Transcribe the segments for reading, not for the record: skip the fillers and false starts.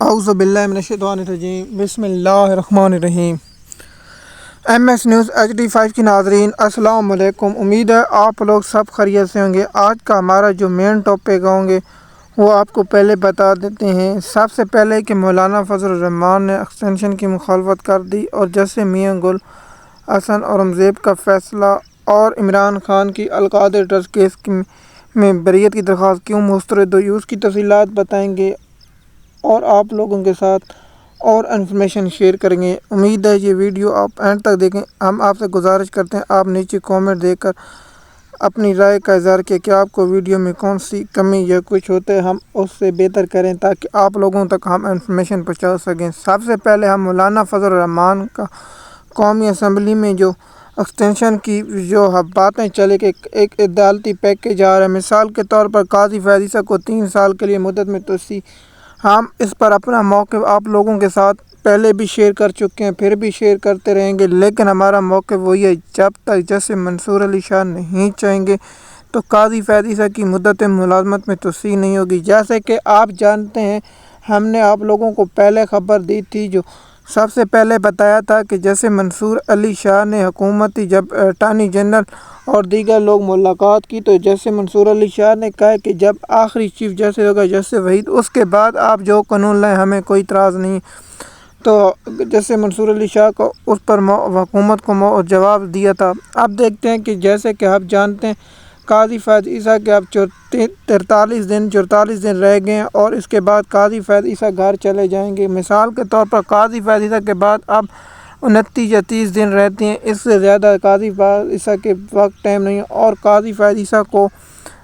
اعوذ باللہ من الشیطان الرجیم، بسم اللہ الرحمن الرحیم۔ ایم ایس نیوز HD5 کی ناظرین السلام علیکم۔ امید ہے آپ لوگ سب خیریت سے ہوں گے۔ آج کا ہمارا جو مین ٹاپک ہوں گے وہ آپ کو پہلے بتا دیتے ہیں۔ سب سے پہلے کہ مولانا فضل الرحمان نے ایکسٹینشن کی مخالفت کر دی، اور جیسے میاں گل حسن اورنگزیب کا فیصلہ اور عمران خان کی القادر ٹرسٹ کیس میں بریت کی درخواست کیوں مسترد ہوئی، اس کی تفصیلات بتائیں گے اور آپ لوگوں کے ساتھ اور انفارمیشن شیئر کریں گے۔ امید ہے یہ ویڈیو آپ اینڈ تک دیکھیں۔ ہم آپ سے گزارش کرتے ہیں آپ نیچے کامنٹ دے کر اپنی رائے کا اظہار کیا کہ آپ کو ویڈیو میں کون سی کمی یا کچھ ہوتے ہم اس سے بہتر کریں تاکہ آپ لوگوں تک ہم انفارمیشن پہنچا سکیں۔ سب سے پہلے ہم مولانا فضل الرحمان کا قومی اسمبلی میں جو ایکسٹینشن کی جو باتیں چلے کہ ایک عدالتی پیکیج آ رہا ہے، مثال کے طور پر قاضی فیاض عیسیٰ کو 3 سال کے لیے مدت میں توسیع۔ ہم اس پر اپنا موقف آپ لوگوں کے ساتھ پہلے بھی شیئر کر چکے ہیں، پھر بھی شیئر کرتے رہیں گے، لیکن ہمارا موقف وہی ہے، جب تک جیسے منصور علی شاہ نہیں چاہیں گے تو قاضی فیاض عیسیٰ کی مدت ملازمت میں توسیع نہیں ہوگی۔ جیسے کہ آپ جانتے ہیں ہم نے آپ لوگوں کو پہلے خبر دی تھی، جو سب سے پہلے بتایا تھا کہ جیسے منصور علی شاہ نے حکومتی جب اٹارنی جنرل اور دیگر لوگ ملاقات کی تو جیسے منصور علی شاہ نے کہا کہ جب آخری چیف جسٹس ہوگا جسٹس وحید، اس کے بعد آپ جو قانون لائیں ہمیں کوئی اعتراض نہیں۔ تو جیسے منصور علی شاہ کو اس پر حکومت کو جواب دیا تھا۔ اب دیکھتے ہیں کہ جیسے کہ آپ جانتے ہیں قاضی فیاض عیسیٰ کے اب 43 دن رہ گئے ہیں، اور اس کے بعد قاضی فیاض عیسیٰ گھر چلے جائیں گے۔ مثال کے طور پر قاضی فیاض عیسیٰ کے بعد اب 29 یا 30 دن رہتے ہیں، اس سے زیادہ قاضی فیاض عیسیٰ کے وقت ٹائم نہیں، اور قاضی فیاض عیسیٰ کو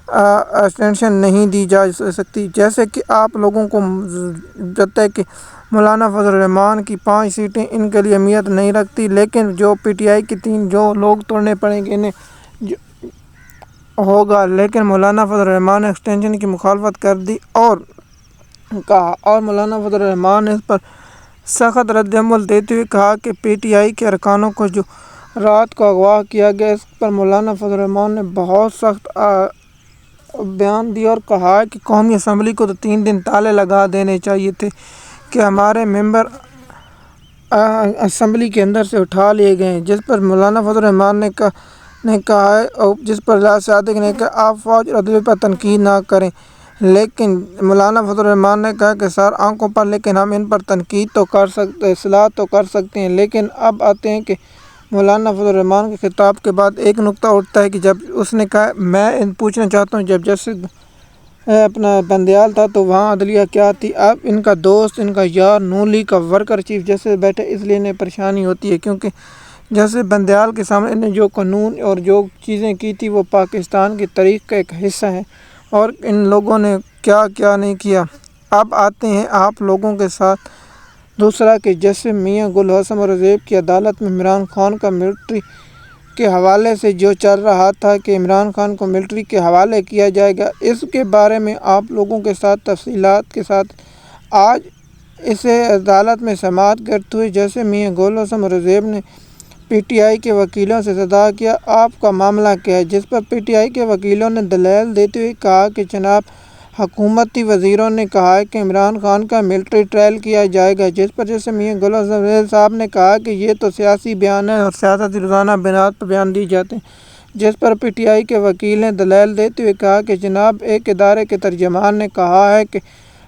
ایکسٹینشن نہیں دی جا سکتی۔ جیسے کہ آپ لوگوں کو پتہ ہے کہ مولانا فضل الرحمان کی 5 سیٹیں ان کے لیے اہمیت نہیں رکھتی، لیکن جو PTI کی 3 جو لوگ توڑنے پڑیں گے انہیں ہوگا، لیکن مولانا فضل الرحمان نے ایکسٹینشن کی مخالفت کر دی اور کہا، اور مولانا فضل الرحمان نے اس پر سخت رد عمل دیتے ہوئے کہا کہ PTI کے ارکانوں کو جو رات کو اغوا کیا گیا، اس پر مولانا فضل الرحمان نے بہت سخت بیان دیا اور کہا کہ قومی اسمبلی کو تو 3 دن تالے لگا دینے چاہیے تھے کہ ہمارے ممبر اسمبلی کے اندر سے اٹھا لیے گئے ہیں، جس پر مولانا فضل الرحمان نے کہا ہے، اور جس پر ریاض صادق نے کہا آپ فوج اور عدلیہ پر تنقید نہ کریں، لیکن مولانا فضل الرحمان نے کہا کہ سر آنکھوں پر، لیکن ہم ان پر تنقید تو کر سکتے، اصلاح تو کر سکتے ہیں۔ لیکن اب آتے ہیں کہ مولانا فضل الرحمان کے خطاب کے بعد ایک نقطہ اٹھتا ہے کہ جب اس نے کہا میں پوچھنا چاہتا ہوں جب جسٹس اپنا بندیال تھا تو وہاں عدلیہ کیا تھی؟ اب ان کا دوست، ان کا یار نون لیگ کا ورکر چیف جسٹس بیٹھے، اس لیے انہیں پریشانی ہوتی ہے، کیونکہ جیسے بندیال کے سامنے انہیں جو قانون اور جو چیزیں کی تھی وہ پاکستان کی تاریخ کا ایک حصہ ہے، اور ان لوگوں نے کیا کیا نہیں کیا۔ اب آتے ہیں آپ لوگوں کے ساتھ دوسرا کہ جیسے میاں گل حسن اورنگزیب کی عدالت میں عمران خان کا ملٹری کے حوالے سے جو چل رہا تھا کہ عمران خان کو ملٹری کے حوالے کیا جائے گا، اس کے بارے میں آپ لوگوں کے ساتھ تفصیلات کے ساتھ آج اسے عدالت میں سماعت کرتے ہوئے جیسے میاں گل حسن اورنگزیب نے PTI کے وکیلوں سے صدا کیا آپ کا معاملہ کیا ہے، جس پر PTI کے وکیلوں نے دلائل دیتے ہوئے کہا کہ جناب حکومتی وزیروں نے کہا ہے کہ عمران خان کا ملٹری ٹرائل کیا جائے گا، جس پر جیسے میاں گل حسن صاحب نے کہا کہ یہ تو سیاسی بیان ہے اور سیاسی روزانہ بیانات پر بیان دیے جاتے ہیں، جس پر PTI کے وکیل نے دلائل دیتے ہوئے کہا کہ جناب ایک ادارے کے ترجمان نے کہا ہے کہ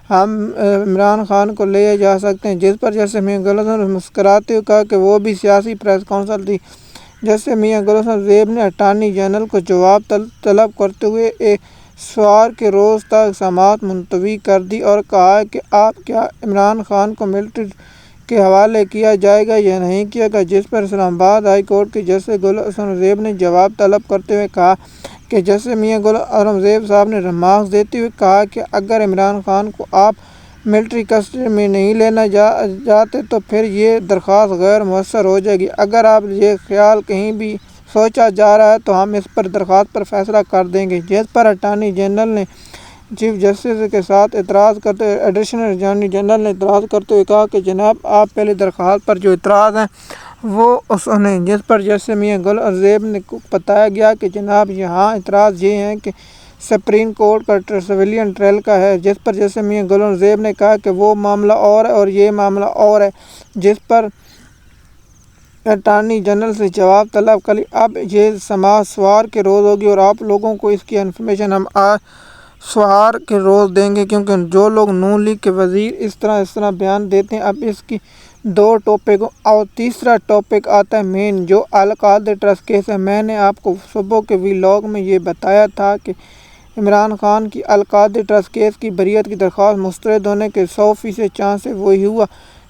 ہم عمران خان کو لے جا سکتے ہیں، جس پر جیسے میاں گل حسن مسکراتے ہوئے کہا کہ وہ بھی سیاسی پریس کونسل تھی۔ جیسے میاں گل حسن اورنگزیب نے اٹارنی جنرل کو جواب طلب کرتے ہوئے سوار کے روز تک سماعت ملتوی کر دی اور کہا کہ آپ کیا عمران خان کو ملٹری کے حوالے کیا جائے گا یا نہیں کیا گا، جس پر اسلام آباد ہائی کورٹ کے جیسے گل حسن اورنگزیب نے جواب طلب کرتے ہوئے کہا کہ جیسے میاں گل اورنگزیب صاحب نے ریمارکس دیتے ہوئے کہا کہ اگر عمران خان کو آپ ملٹری کسٹڈی میں نہیں لینا جاتے تو پھر یہ درخواست غیر مؤثر ہو جائے گی۔ اگر آپ یہ خیال کہیں بھی سوچا جا رہا ہے تو ہم اس پر درخواست پر فیصلہ کر دیں گے، جس پر اٹارنی جنرل نے چیف جسٹس کے ساتھ اعتراض کرتے ہوئے ایڈیشنل اٹارنی جنرل نے اعتراض کرتے ہوئے کہا کہ جناب آپ پہلی درخواست پر جو اعتراض ہیں وہ جس پر جیسے میاں گل اورنگزیب نے بتایا گیا کہ جناب یہاں اعتراض یہ ہیں کہ سپریم کورٹ کا سویلین ٹرائل کا ہے، جس پر جسٹس میاں گل زیب نے کہا کہ وہ معاملہ اور ہے اور یہ معاملہ اور ہے، جس پر اٹارنی جنرل سے جواب طلب کر لی۔ اب یہ سماعت سوار کے روز ہوگی اور آپ لوگوں کو اس کی انفارمیشن ہم آج سوار کے روز دیں گے، کیونکہ جو لوگ نون لیگ کے وزیر اس طرح بیان دیتے ہیں۔ اب اس کی دو ٹاپک اور تیسرا ٹاپک آتا ہے مین، جو القادری ٹرسٹ کیس ہے۔ میں نے آپ کو صبح کے ویلاگ میں یہ بتایا تھا کہ عمران خان کی القادری ٹرسٹ کیس کی بریت کی درخواست مسترد ہونے کے 100% چانس ہے۔ وہی ہوا،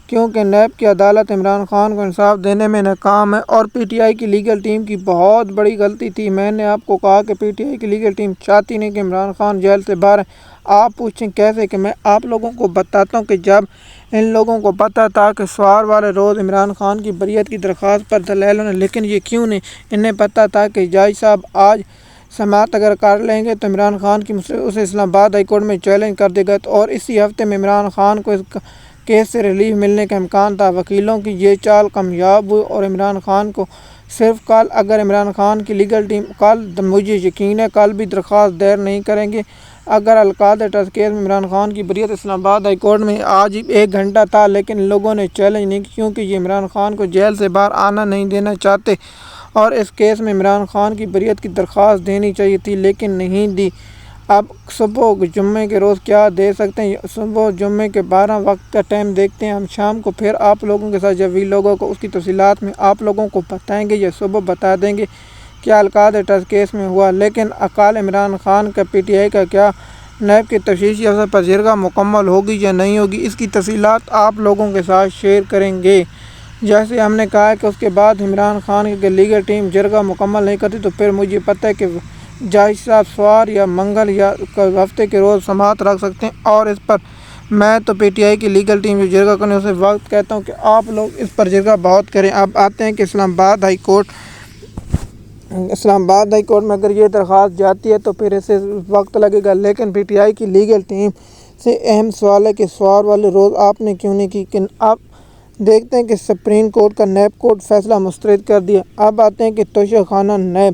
کیونکہ نیب کی عدالت عمران خان کو انصاف دینے میں ناکام ہے اور پی ٹی آئی کی لیگل ٹیم کی بہت بڑی غلطی تھی۔ میں نے آپ کو کہا کہ پی ٹی آئی کی لیگل ٹیم چاہتی نہیں کہ عمران خان جیل سے باہر آئے۔ آپ پوچھیں کیسے؟ کہ میں آپ لوگوں کو بتاتا ہوں کہ جب ان لوگوں کو پتہ تھا کہ سوار والے روز عمران خان کی بریت کی درخواست پر دلائل نے، لیکن یہ کیوں نہیں؟ انہیں پتہ تھا کہ جج صاحب آج سماعت اگر کر لیں گے تو عمران خان کی اسے اسلام آباد ہائی کورٹ میں چیلنج کر دے گا، اور اسی ہفتے میں عمران خان کو اس کیس سے ریلیف ملنے کا امکان تھا۔ وکیلوں کی یہ چال کامیاب ہوئی اور عمران خان کو صرف کل، اگر عمران خان کی لیگل ٹیم کل، مجھے یقین ہے کل بھی درخواست دائر نہیں کریں گے۔ اگر القادری ٹرسٹ کیس میں عمران خان کی بریت اسلام آباد ہائی کورٹ میں آج 1 گھنٹہ تھا، لیکن لوگوں نے چیلنج نہیں کی، کیونکہ یہ عمران خان کو جیل سے باہر آنا نہیں دینا چاہتے اور اس کیس میں عمران خان کی بریت کی درخواست دینی چاہیے تھی، لیکن نہیں دی۔ اب صبح جمعے کے روز کیا دے سکتے ہیں؟ صبح جمعے کے 12 وقت کا ٹائم دیکھتے ہیں ہم شام کو، پھر آپ لوگوں کے ساتھ جب ویلاگوں کو اس کی تفصیلات میں آپ لوگوں کو بتائیں گے یا صبح بتا دیں گے کیا القادری ٹرسٹ کیس میں ہوا۔ لیکن کل عمران خان کا پی ٹی آئی کا کیا نیب کے تفتیشی افسر پر جرگہ مکمل ہوگی یا نہیں ہوگی، اس کی تفصیلات آپ لوگوں کے ساتھ شیئر کریں گے۔ جیسے ہم نے کہا کہ اس کے بعد عمران خان کی لیگل ٹیم جرگہ مکمل نہیں کرتی تو پھر مجھے پتہ ہے کہ جج صاحب سوار یا منگل یا ہفتے کے روز سماعت رکھ سکتے ہیں، اور اس پر میں تو پی ٹی آئی کی لیگل ٹیم جو جرگہ کرنے اسے وقت کہتا ہوں کہ آپ لوگ اس پر جرگہ بہت کریں۔ اب آتے ہیں کہ اسلام آباد ہائی کورٹ میں اگر یہ درخواست جاتی ہے تو پھر اسے وقت لگے گا، لیکن پی ٹی آئی کی لیگل ٹیم سے اہم سوال ہے کہ سوار والے روز آپ نے کیوں نہیں کی۔ اب دیکھتے ہیں کہ سپریم کورٹ کا نیب کورٹ فیصلہ مسترد کر دیا۔ اب آتے ہیں کہ توشہ خانہ نیب،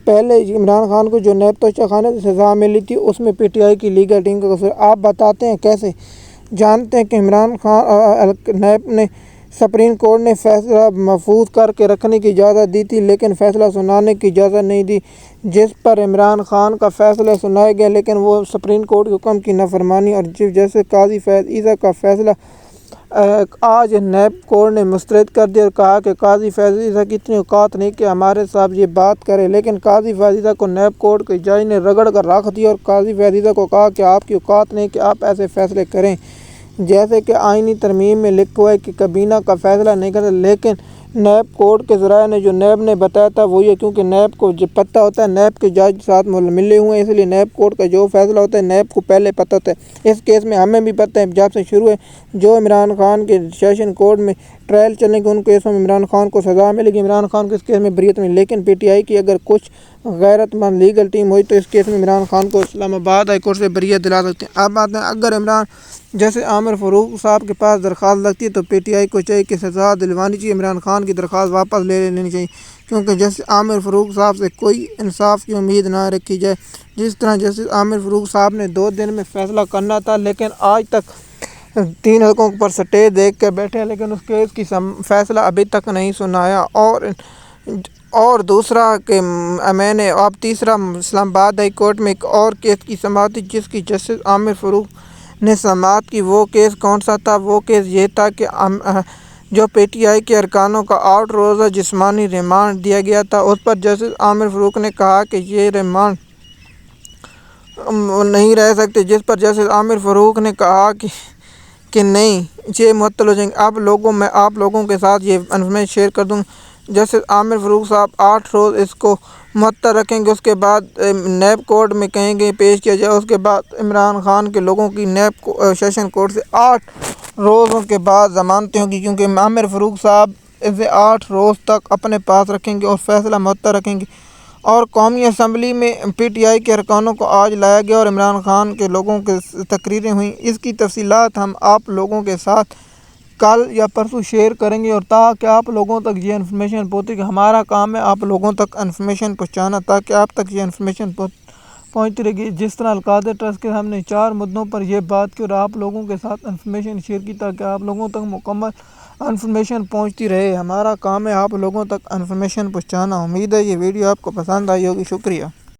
پہلے عمران خان کو جو نیب توشہ خانے سے سزا ملی تھی اس میں پی ٹی آئی کی لیگل ٹیم کا قصور۔ آپ بتاتے ہیں کیسے؟ جانتے ہیں کہ عمران خان نیب نے سپریم کورٹ نے فیصلہ محفوظ کر کے رکھنے کی اجازت دی تھی، لیکن فیصلہ سنانے کی اجازت نہیں دی، جس پر عمران خان کا فیصلہ سنایا گیا، لیکن وہ سپریم کورٹ کے حکم کی نافرمانی اور جیسے قاضی فیض عیسیٰ کا فیصلہ آج نیب کورٹ نے مسترد کر دیا اور کہا کہ قاضی فیض عیسیٰ کی اتنی اوقات نہیں کہ ہمارے ساتھ یہ بات کرے، لیکن قاضی فیض عیسیٰ کو نیب کورٹ کے جج نے رگڑ کر رکھ دیا اور قاضی فیض عیسیٰ کو کہا کہ آپ کی اوقات نہیں کہ آپ ایسے فیصلے کریں، جیسے کہ آئینی ترمیم میں لکھا ہوا ہے کہ کابینہ کا فیصلہ نہیں کرتا۔ لیکن نیب کورٹ کے ذرائع نے جو نیب نے بتایا تھا وہ یہ، کیونکہ نیب کو پتہ ہوتا ہے، نیب کے جج ساتھ ملے ہوئے ہیں، اس لیے نیب کورٹ کا جو فیصلہ ہوتا ہے نیب کو پہلے پتہ ہوتا ہے۔ اس کیس میں ہمیں بھی پتہ ہے جب سے شروع ہے، جو عمران خان کے سیشن کورٹ میں ٹرائل چلنے کے ان کیسوں میں عمران خان کو سزا ملے گی، عمران خان کو اس کیس میں بریت ملی، لیکن پی ٹی آئی کی اگر کچھ غیرت مند لیگل ٹیم ہوئی تو اس کیس میں عمران خان کو اسلام آباد ہائی کورٹ سے بریت دلا سکتے ہیں۔ اب آتے ہیں اگر عمران جیسے عامر فاروق صاحب کے پاس درخواست لگتی ہے تو پی ٹی آئی کو چاہیے کہ سزا دلوانی چاہیے، عمران خان کی درخواست واپس لے لینی چاہیے، کیونکہ جیسے عامر فاروق صاحب سے کوئی انصاف کی امید نہ رکھی جائے۔ جس طرح جیسے عامر فاروق صاحب نے 2 دن میں فیصلہ کرنا تھا، لیکن آج تک 3 حلقوں پر سٹے دیکھ کے بیٹھے ہیں، لیکن اس کیس کی فیصلہ ابھی تک نہیں سنایا۔ اور دوسرا کہ میں نے اب تیسرا اسلام آباد ہائی کورٹ میں ایک اور کیس کی سماعت تھی جس کی جسٹس عامر فاروق نے سماعت کی۔ وہ کیس کون سا تھا؟ وہ کیس یہ تھا کہ جو پی ٹی آئی کے ارکانوں کا 8 روزہ جسمانی ریمانڈ دیا گیا تھا، اس پر جسٹس عامر فاروق نے کہا کہ یہ ریمانڈ نہیں رہ سکتے، جس پر جسٹس عامر فاروق نے کہا کہ نہیں، یہ معطل ہو جائیں گے۔ اب میں آپ لوگوں کے ساتھ یہ انفارمیشن شیئر کر دوں۔ جسٹس عامر فاروق صاحب 8 روز اس کو معطل رکھیں گے، اس کے بعد نیب کورٹ میں کہیں گے پیش کیا جائے، اس کے بعد عمران خان کے لوگوں کی نیب سیشن کورٹ سے 8 روزوں کے بعد ضمانتیں ہوں گی، کیونکہ عامر فاروق صاحب اسے 8 روز تک اپنے پاس رکھیں گے اور فیصلہ معطل رکھیں گے۔ اور قومی اسمبلی میں پی ٹی آئی کے ارکانوں کو آج لایا گیا اور عمران خان کے لوگوں کی تقریریں ہوئیں، اس کی تفصیلات ہم آپ لوگوں کے ساتھ کل یا پرسوں شیئر کریں گے، اور تاکہ آپ لوگوں تک یہ انفارمیشن پہنچے، کہ ہمارا کام ہے آپ لوگوں تک انفارمیشن پہنچانا، تاکہ آپ تک یہ انفارمیشن پہنچتی رہے گی۔ جس طرح القادر ٹرسٹ کے ہم نے 4 مدوں پر یہ بات کی اور آپ لوگوں کے ساتھ انفارمیشن شیئر کی تاکہ آپ لوگوں تک مکمل انفارمیشن پہنچتی رہے۔ ہمارا کام ہے آپ لوگوں تک انفارمیشن پہنچانا۔ امید ہے یہ ویڈیو آپ کو پسند آئی ہوگی۔ شکریہ۔